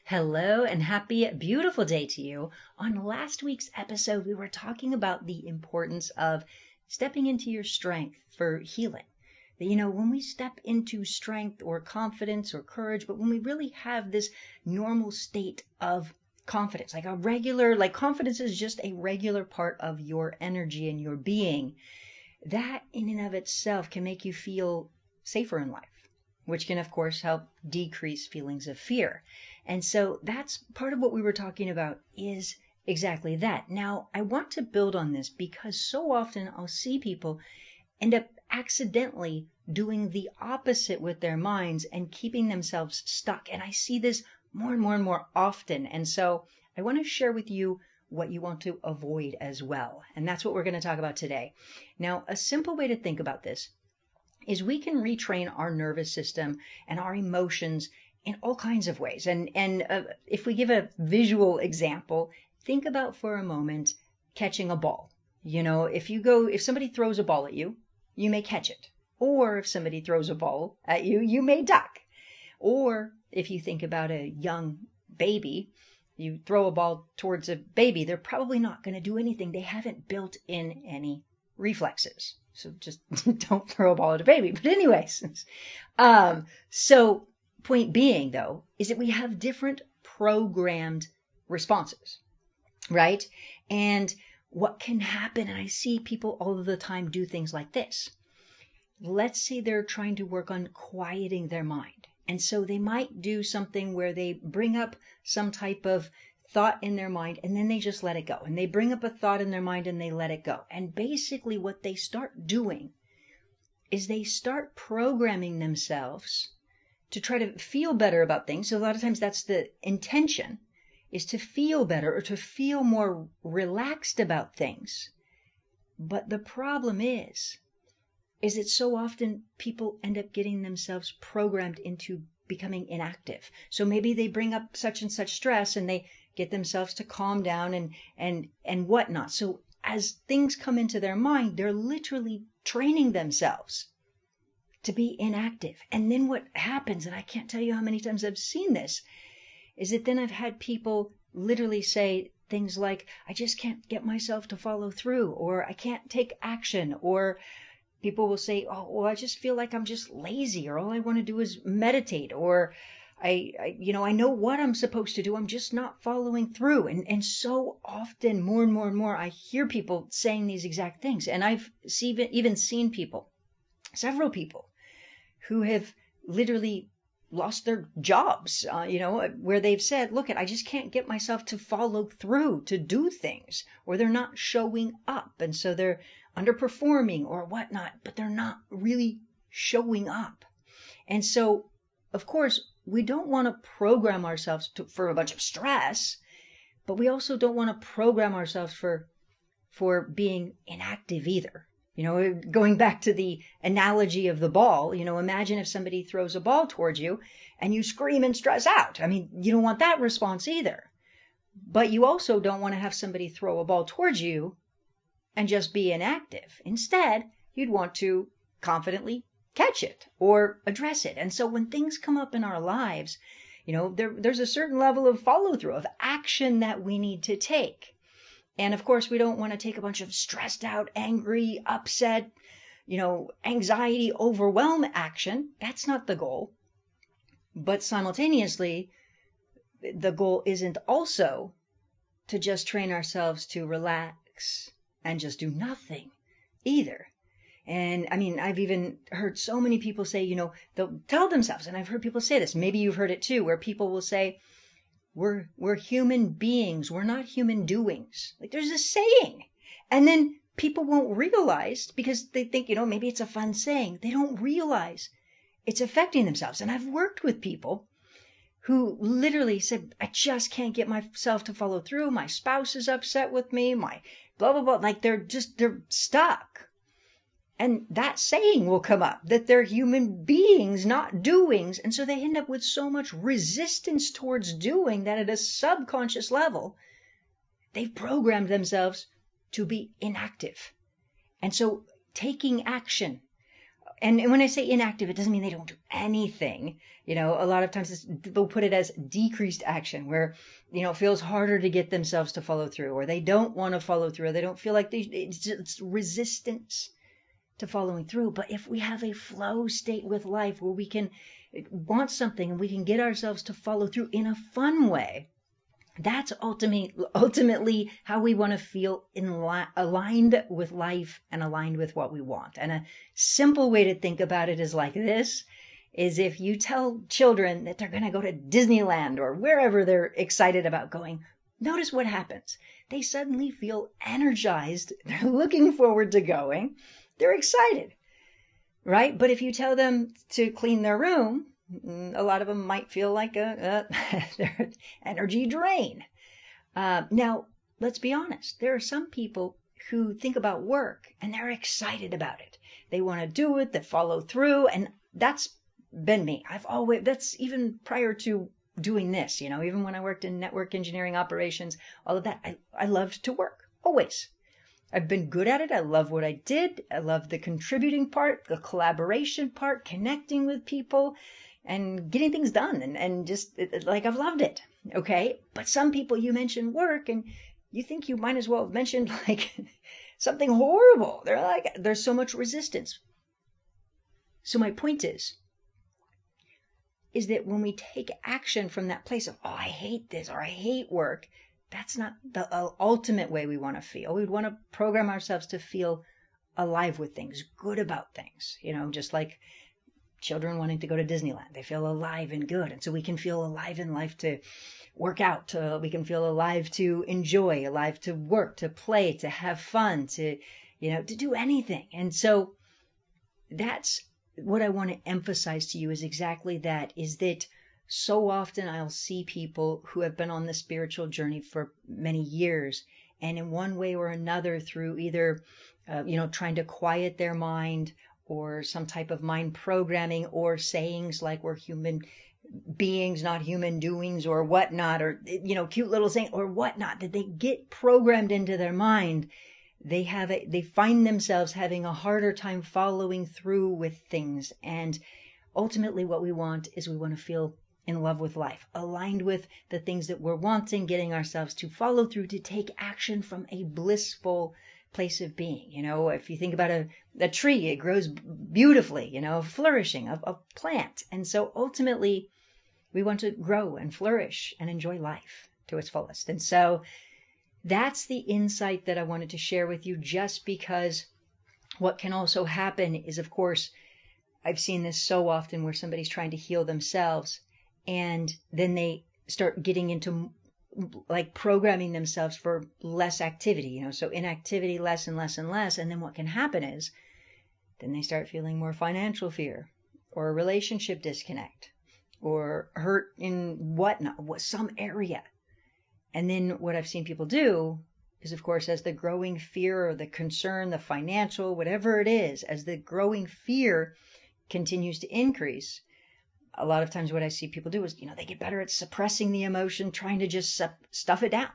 Hello and happy, beautiful day to you. On last week's episode, we were talking about the importance of stepping into your strength for healing. When we step into strength or confidence or courage, but when we really have this normal state of confidence, like confidence is just a regular part of your energy and your being, that in and of itself can make you feel safer in life, which can, of course, help decrease feelings of fear. And so that's part of what we were talking about is exactly that. Now, I want to build on this because so often I'll see people end up accidentally doing the opposite with their minds and keeping themselves stuck. And I see this more and more and more often. And so I want to share with you what you want to avoid as well. And that's what we're going to talk about today. Now, a simple way to think about this is we can retrain our nervous system and our emotions in all kinds of ways. And if we give a visual example, think about for a moment catching a ball. If somebody throws a ball at you, you may catch it. Or if somebody throws a ball at you, you may duck. Or if you think about a young baby, you throw a ball towards a baby, they're probably not going to do anything. They haven't built in any reflexes. So just don't throw a ball at a baby. But anyways, so point being, though, is that we have different programmed responses, right? And what can happen, and I see people all of the time do things like this. Let's say they're trying to work on quieting their mind. And so they might do something where they bring up some type of thought in their mind and then they just let it go. And they bring up a thought in their mind and they let it go. And basically what they start doing is they start programming themselves to try to feel better about things. So a lot of times that's the intention, is to feel better or to feel more relaxed about things. But the problem is that so often people end up getting themselves programmed into becoming inactive. So maybe they bring up such and such stress and they get themselves to calm down and whatnot. So as things come into their mind, they're literally training themselves to be inactive. And then what happens, and I can't tell you how many times I've seen this, is that then I've had people literally say things like, I just can't get myself to follow through, or I can't take action, or people will say, oh, well, I just feel like I'm just lazy, or all I want to do is meditate, or I know what I'm supposed to do. I'm just not following through. And so often, more and more and more, I hear people saying these exact things. And I've even seen people, several people, who have literally lost their jobs, where they've said, look, I just can't get myself to follow through, to do things, or they're not showing up. And so they're underperforming or whatnot, but they're not really showing up. And so, of course, we don't want to program ourselves for a bunch of stress, but we also don't want to program ourselves for being inactive either. Going back to the analogy of the ball, imagine if somebody throws a ball towards you and you scream and stress out. I mean, you don't want that response either. But you also don't want to have somebody throw a ball towards you and just be inactive. Instead, you'd want to confidently catch it or address it. And so when things come up in our lives, there's a certain level of follow through, of action that we need to take. And of course, we don't want to take a bunch of stressed out, angry, upset, anxiety, overwhelm action. That's not the goal. But simultaneously, the goal isn't also to just train ourselves to relax and just do nothing either. And I mean, I've even heard so many people say, they'll tell themselves, and I've heard people say this, maybe you've heard it too, where people will say, we're human beings, we're not human doings. Like there's a saying. And then people won't realize, because they think, maybe it's a fun saying. They don't realize it's affecting themselves. And I've worked with people who literally said, I just can't get myself to follow through. My spouse is upset with me, my blah, blah, blah. Like they're stuck. And that saying will come up, that they're human beings, not doings. And so they end up with so much resistance towards doing that at a subconscious level, they've programmed themselves to be inactive. And so taking action, and when I say inactive, it doesn't mean they don't do anything. A lot of times they'll put it as decreased action, where, it feels harder to get themselves to follow through, or they don't want to follow through, or they don't feel like it's resistance to following through. But if we have a flow state with life where we can want something and we can get ourselves to follow through in a fun way, that's ultimately how we want to feel aligned with life and aligned with what we want. And a simple way to think about it is like this, is if you tell children that they're going to go to Disneyland or wherever they're excited about going, notice what happens. They suddenly feel energized. They're looking forward to going. They're excited, right? But if you tell them to clean their room, a lot of them might feel like their energy drain. Now, let's be honest. There are some people who think about work and they're excited about it. They want to do it, they follow through, and that's been me. That's even prior to doing this, even when I worked in network engineering operations, all of that, I loved to work, always. I've been good at it. I love what I did. I love the contributing part, the collaboration part, connecting with people and getting things done, and just like I've loved it. Okay. But some people, you mention work and you think you might as well have mentioned like something horrible. They're like, there's so much resistance. So my point is that when we take action from that place of, oh, I hate this or I hate work, that's not the ultimate way we want to feel. We'd want to program ourselves to feel alive with things, good about things, just like children wanting to go to Disneyland. They feel alive and good. And so we can feel alive in life to work out, we can feel alive to enjoy, alive to work, to play, to have fun, to do anything. And so that's what I want to emphasize to you, is exactly that, is that so often I'll see people who have been on the spiritual journey for many years, and in one way or another, through either, trying to quiet their mind, or some type of mind programming, or sayings like we're human beings, not human doings, or whatnot, or, cute little saying or whatnot, that they get programmed into their mind. They find themselves having a harder time following through with things. And ultimately what we want is, we want to feel in love with life, aligned with the things that we're wanting, getting ourselves to follow through, to take action from a blissful place of being. If you think about a tree, it grows beautifully, flourishing, a plant. And so ultimately we want to grow and flourish and enjoy life to its fullest. And so that's the insight that I wanted to share with you, just because what can also happen is, of course, I've seen this so often where somebody's trying to heal themselves, and then they start getting into like programming themselves for less activity, so inactivity, less and less and less. And then what can happen is, then they start feeling more financial fear, or a relationship disconnect, or hurt in some area. And then what I've seen people do is, of course, as the growing fear or the concern, the financial, whatever it is, as the growing fear continues to increase, a lot of times what I see people do is, they get better at suppressing the emotion, trying to just stuff it down,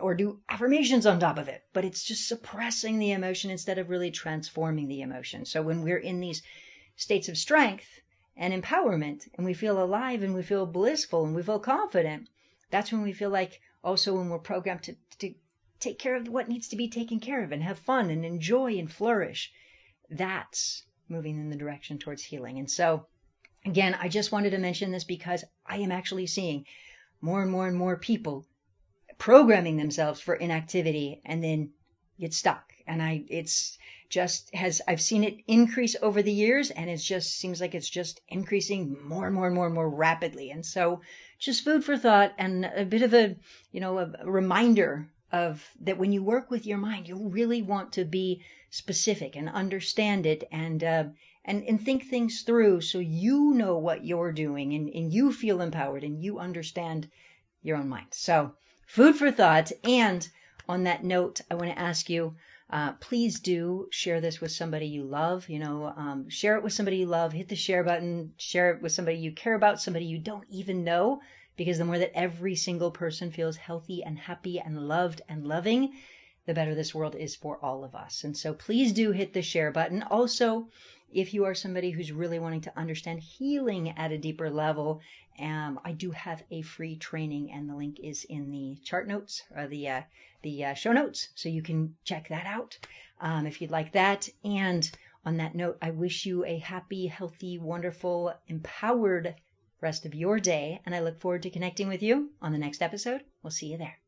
or do affirmations on top of it. But it's just suppressing the emotion instead of really transforming the emotion. So when we're in these states of strength and empowerment, and we feel alive and we feel blissful and we feel confident, that's when we feel like, also when we're programmed to take care of what needs to be taken care of, and have fun and enjoy and flourish, that's moving in the direction towards healing. And so again, I just wanted to mention this because I am actually seeing more and more and more people programming themselves for inactivity and then get stuck. And I've seen it increase over the years, and it just seems like it's just increasing more and more and more and more rapidly. And so just food for thought, and a bit of a reminder of that when you work with your mind, you really want to be specific and understand it, and think things through, so you know what you're doing, and you feel empowered, and you understand your own mind. So food for thought. And on that note, I want to ask you, please do share this with somebody you love. Share it with somebody you love. Hit the share button. Share it with somebody you care about, somebody you don't even know, because the more that every single person feels healthy and happy and loved and loving, the better this world is for all of us. And so please do hit the share button. Also, If you are somebody who's really wanting to understand healing at a deeper level, I do have a free training, and the link is in the chart notes, or the show notes, so you can check that out if you'd like that. And on that note, I wish you a happy, healthy, wonderful, empowered rest of your day, and I look forward to connecting with you on the next episode. We'll see you there.